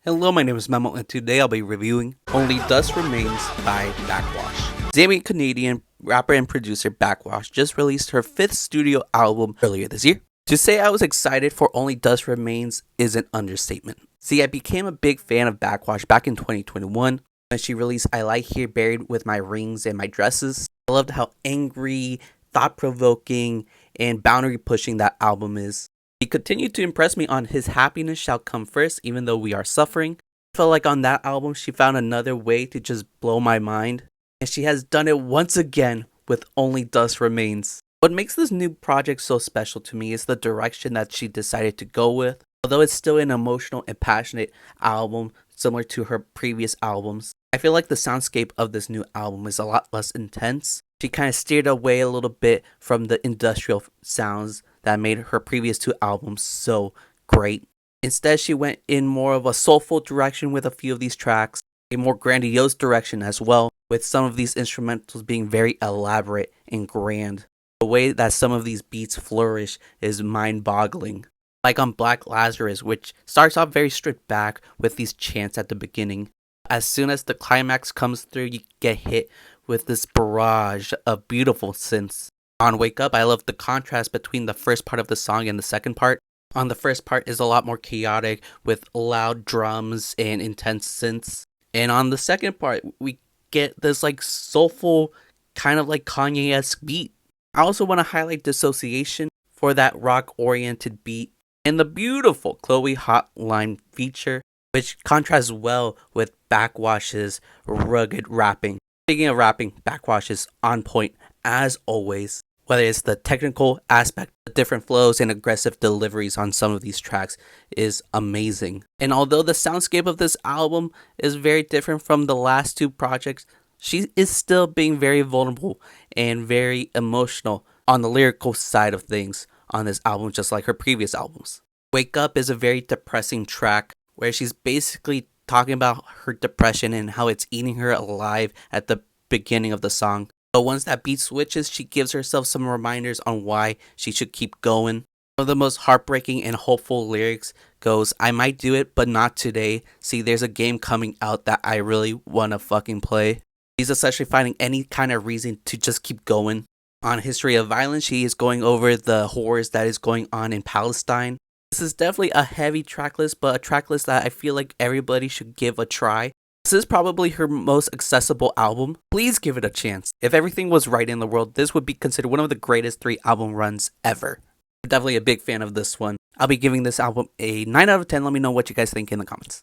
Hello, my name is Memo, and today I'll be reviewing Only Dust Remains by Backxwash. Zambian Canadian rapper and producer Backxwash just released her 5th studio album earlier this year. To say I was excited for Only Dust Remains is an understatement. See, I became a big fan of Backxwash back in 2021 when she released I Lie Here Buried with My Rings and My Dresses. I loved how angry, thought-provoking, and boundary-pushing that album is. He continued to impress me on His Happiness Shall Come First, even though we are suffering. I felt like on that album, she found another way to just blow my mind. And she has done it once again with Only Dust Remains. What makes this new project so special to me is the direction that she decided to go with. Although it's still an emotional and passionate album, similar to her previous albums, I feel like the soundscape of this new album is a lot less intense. She kind of steered away a little bit from the industrial sounds that made her previous 2 albums so great. Instead, she went in more of a soulful direction with a few of these tracks, a more grandiose direction as well, with some of these instrumentals being very elaborate and grand. The way that some of these beats flourish is mind-boggling. Like on Black Lazarus, which starts off very stripped back with these chants at the beginning. As soon as the climax comes through, you get hit with this barrage of beautiful synths. On Wake Up, I love the contrast between the first part of the song and the second part. On the first part is a lot more chaotic with loud drums and intense synths. And on the second part, we get this like soulful, kind of like Kanye-esque beat. I also want to highlight Dissociation for that rock-oriented beat and the beautiful Chloe Hotline feature, which contrasts well with Backxwash's rugged rapping. Speaking of rapping, Backxwash is on point as always. Whether it's the technical aspect, the different flows and aggressive deliveries on some of these tracks is amazing. And although the soundscape of this album is very different from the last 2 projects, she is still being very vulnerable and very emotional on the lyrical side of things on this album, just like her previous albums. Wake Up is a very depressing track where she's basically talking about her depression and how it's eating her alive at the beginning of the song. But once that beat switches, she gives herself some reminders on why she should keep going. One of the most heartbreaking and hopeful lyrics goes, I might do it, but not today. See, there's a game coming out that I really want to fucking play. She's essentially finding any kind of reason to just keep going. On History of Violence, she is going over the horrors that is going on in Palestine. This is definitely a heavy track list, but a track list that I feel like everybody should give a try. This is probably her most accessible album. Please give it a chance. If everything was right in the world, this would be considered one of the greatest 3 album runs ever. I'm definitely a big fan of this one. I'll be giving this album a 9 out of 10. Let me know what you guys think in the comments.